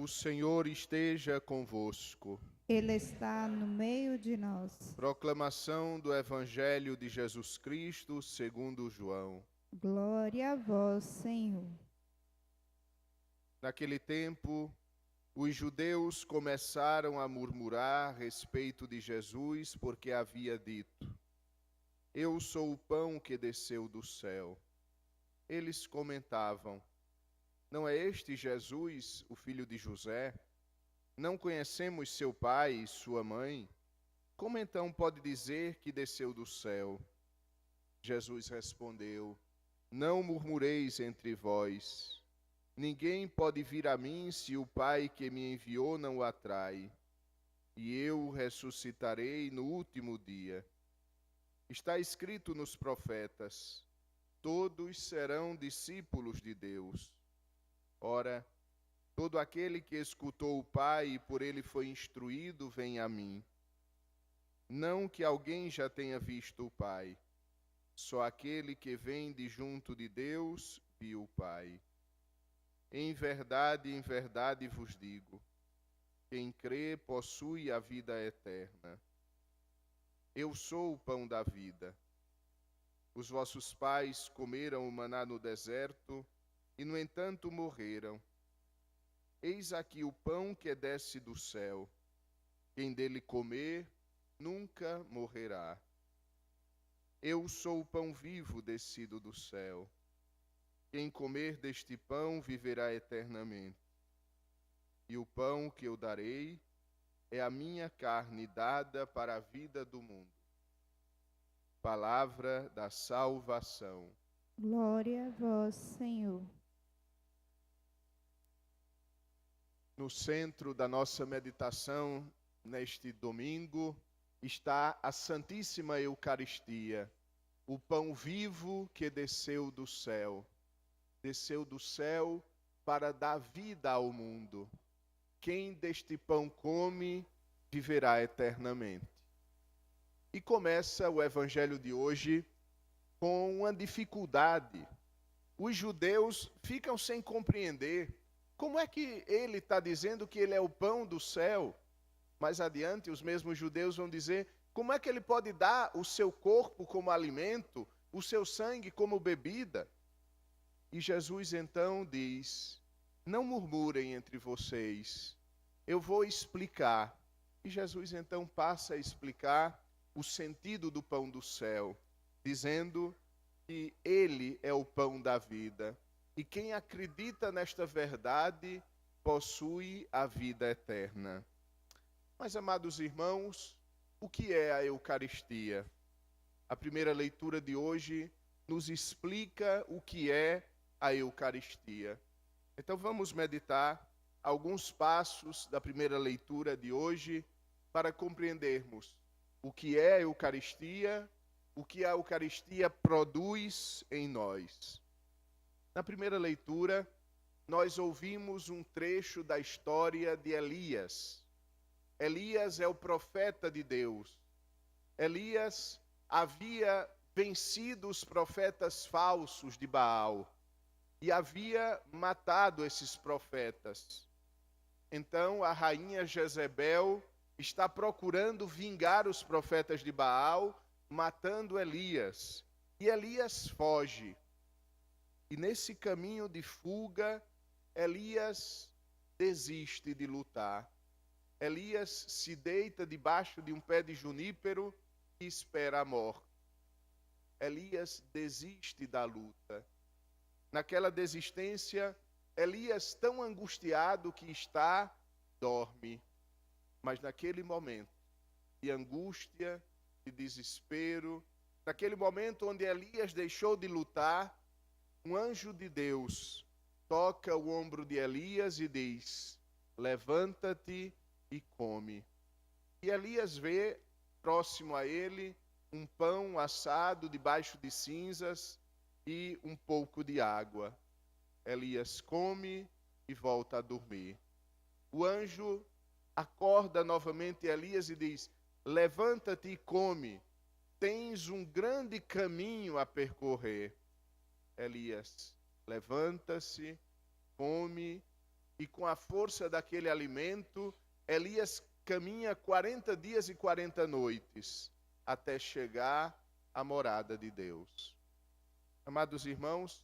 O Senhor esteja convosco. Ele está no meio de nós. Proclamação do Evangelho de Jesus Cristo segundo João. Glória a vós, Senhor. Naquele tempo, os judeus começaram a murmurar a respeito de Jesus, porque havia dito: Eu sou o pão que desceu do céu. Eles comentavam: Não é este Jesus, o filho de José? Não conhecemos seu pai e sua mãe? Como então pode dizer que desceu do céu? Jesus respondeu: Não murmureis entre vós. Ninguém pode vir a mim se o Pai que me enviou não o atrai. E eu o ressuscitarei no último dia. Está escrito nos profetas: todos serão discípulos de Deus. Ora, todo aquele que escutou o Pai e por ele foi instruído, vem a mim. Não que alguém já tenha visto o Pai, só aquele que vem de junto de Deus viu o Pai. Em verdade vos digo, quem crê possui a vida eterna. Eu sou o pão da vida. Os vossos pais comeram o maná no deserto e, no entanto, morreram. Eis aqui o pão que desce do céu. Quem dele comer nunca morrerá. Eu sou o pão vivo descido do céu. Quem comer deste pão viverá eternamente. E o pão que eu darei é a minha carne dada para a vida do mundo. Palavra da salvação. Glória a vós, Senhor. No centro da nossa meditação neste domingo está a Santíssima Eucaristia, o pão vivo que desceu do céu. Desceu do céu para dar vida ao mundo. Quem deste pão come, viverá eternamente. E começa o Evangelho de hoje com uma dificuldade. Os judeus ficam sem compreender como é que ele está dizendo que ele é o pão do céu. Mais adiante, os mesmos judeus vão dizer: como é que ele pode dar o seu corpo como alimento, o seu sangue como bebida? E Jesus então diz: não murmurem entre vocês, eu vou explicar. E Jesus então passa a explicar o sentido do pão do céu, dizendo que ele é o pão da vida. E quem acredita nesta verdade possui a vida eterna. Mas, amados irmãos, o que é a Eucaristia? A primeira leitura de hoje nos explica o que é a Eucaristia. Então vamos meditar alguns passos da primeira leitura de hoje para compreendermos o que é a Eucaristia, o que a Eucaristia produz em nós. Na primeira leitura, nós ouvimos um trecho da história de Elias. Elias é o profeta de Deus. Elias havia vencido os profetas falsos de Baal e havia matado esses profetas. Então a rainha Jezebel está procurando vingar os profetas de Baal, matando Elias. E Elias foge. E nesse caminho de fuga, Elias desiste de lutar. Elias se deita debaixo de um pé de junípero e espera a morte. Elias desiste da luta. Naquela desistência, Elias, tão angustiado que está, dorme. Mas naquele momento de angústia, de desespero, naquele momento onde Elias deixou de lutar, um anjo de Deus toca o ombro de Elias e diz: levanta-te e come. E Elias vê, próximo a ele, um pão assado debaixo de cinzas e um pouco de água. Elias come e volta a dormir. O anjo acorda novamente Elias e diz: levanta-te e come, tens um grande caminho a percorrer. Elias levanta-se, come e com a força daquele alimento, Elias caminha 40 dias e 40 noites até chegar à morada de Deus. Amados irmãos,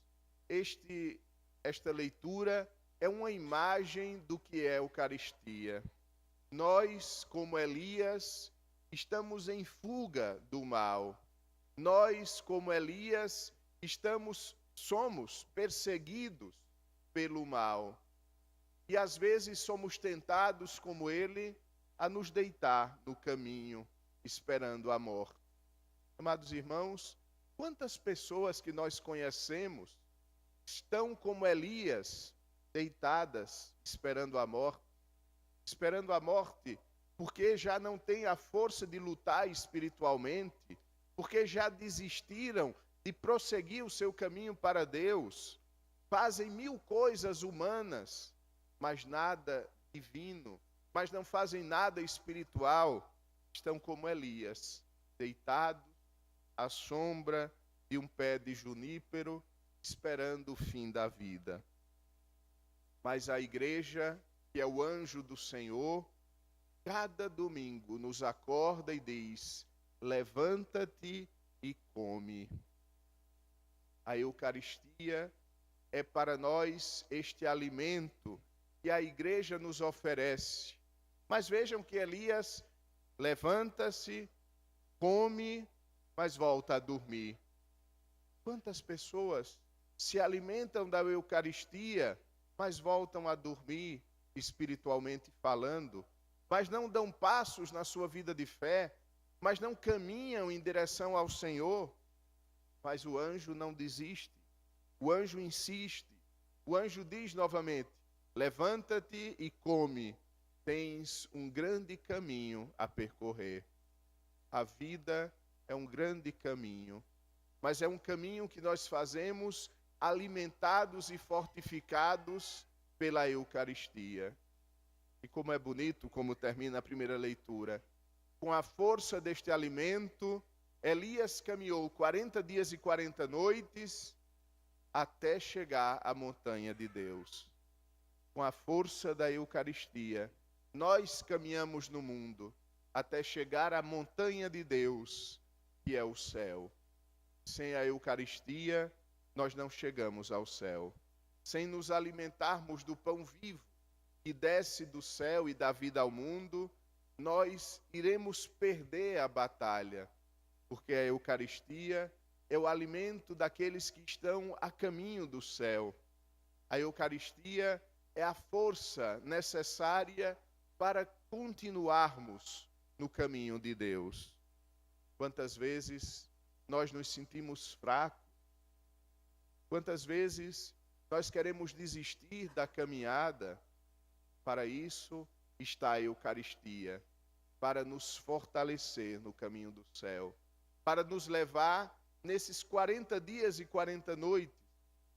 esta leitura é uma imagem do que é a Eucaristia. Nós, como Elias, estamos em fuga do mal. Nós, como Elias, somos perseguidos pelo mal. E às vezes somos tentados, como ele, a nos deitar no caminho, esperando a morte. Amados irmãos, quantas pessoas que nós conhecemos estão como Elias, deitadas, esperando a morte? Esperando a morte porque já não têm a força de lutar espiritualmente, porque já desistiram de prosseguir o seu caminho para Deus, fazem 1000 coisas humanas, mas nada divino, mas não fazem nada espiritual, estão como Elias, deitados à sombra de um pé de junípero, esperando o fim da vida. Mas a igreja, que é o anjo do Senhor, cada domingo nos acorda e diz: levanta-te e come. A Eucaristia é para nós este alimento que a igreja nos oferece. Mas vejam que Elias levanta-se, come, mas volta a dormir. Quantas pessoas se alimentam da Eucaristia, mas voltam a dormir, espiritualmente falando, mas não dão passos na sua vida de fé, mas não caminham em direção ao Senhor. Mas o anjo não desiste, o anjo insiste, o anjo diz novamente: levanta-te e come, tens um grande caminho a percorrer. A vida é um grande caminho, mas é um caminho que nós fazemos alimentados e fortificados pela Eucaristia. E como é bonito, como termina a primeira leitura. Com a força deste alimento, Elias caminhou 40 dias e 40 noites até chegar à montanha de Deus. Com a força da Eucaristia, nós caminhamos no mundo até chegar à montanha de Deus, que é o céu. Sem a Eucaristia, nós não chegamos ao céu. Sem nos alimentarmos do pão vivo que desce do céu e dá vida ao mundo, nós iremos perder a batalha, porque a Eucaristia é o alimento daqueles que estão a caminho do céu. A Eucaristia é a força necessária para continuarmos no caminho de Deus. Quantas vezes nós nos sentimos fracos? Quantas vezes nós queremos desistir da caminhada? Para isso está a Eucaristia, para nos fortalecer no caminho do céu, para nos levar nesses 40 dias e 40 noites.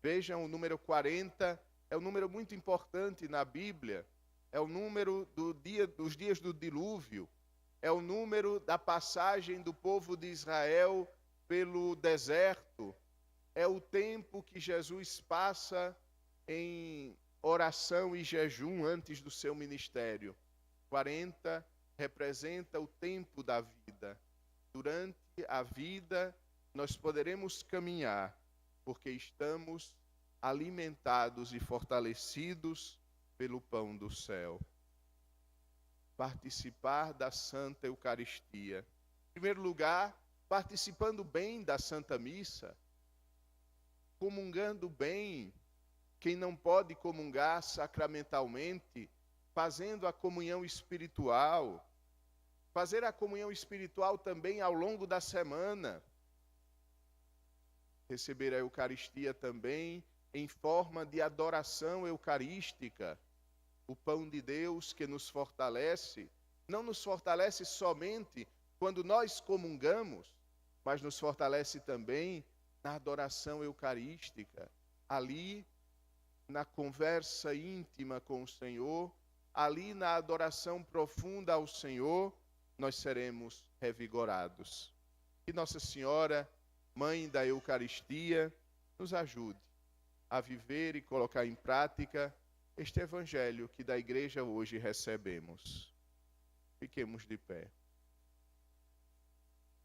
Vejam, o número 40 é um número muito importante na Bíblia, é o número dos dias do dilúvio, é o número da passagem do povo de Israel pelo deserto, é o tempo que Jesus passa em oração e jejum antes do seu ministério. 40 representa o tempo da vida. Durante a vida, nós poderemos caminhar, porque estamos alimentados e fortalecidos pelo pão do céu. Participar da Santa Eucaristia. Em primeiro lugar, participando bem da Santa Missa, comungando bem. Quem não pode comungar sacramentalmente, fazendo a comunhão espiritual, fazer a comunhão espiritual também ao longo da semana, receber a Eucaristia também em forma de adoração eucarística, o pão de Deus que nos fortalece, não nos fortalece somente quando nós comungamos, mas nos fortalece também na adoração eucarística, ali na conversa íntima com o Senhor, ali na adoração profunda ao Senhor, nós seremos revigorados. Que Nossa Senhora, Mãe da Eucaristia, nos ajude a viver e colocar em prática este evangelho que da igreja hoje recebemos. Fiquemos de pé.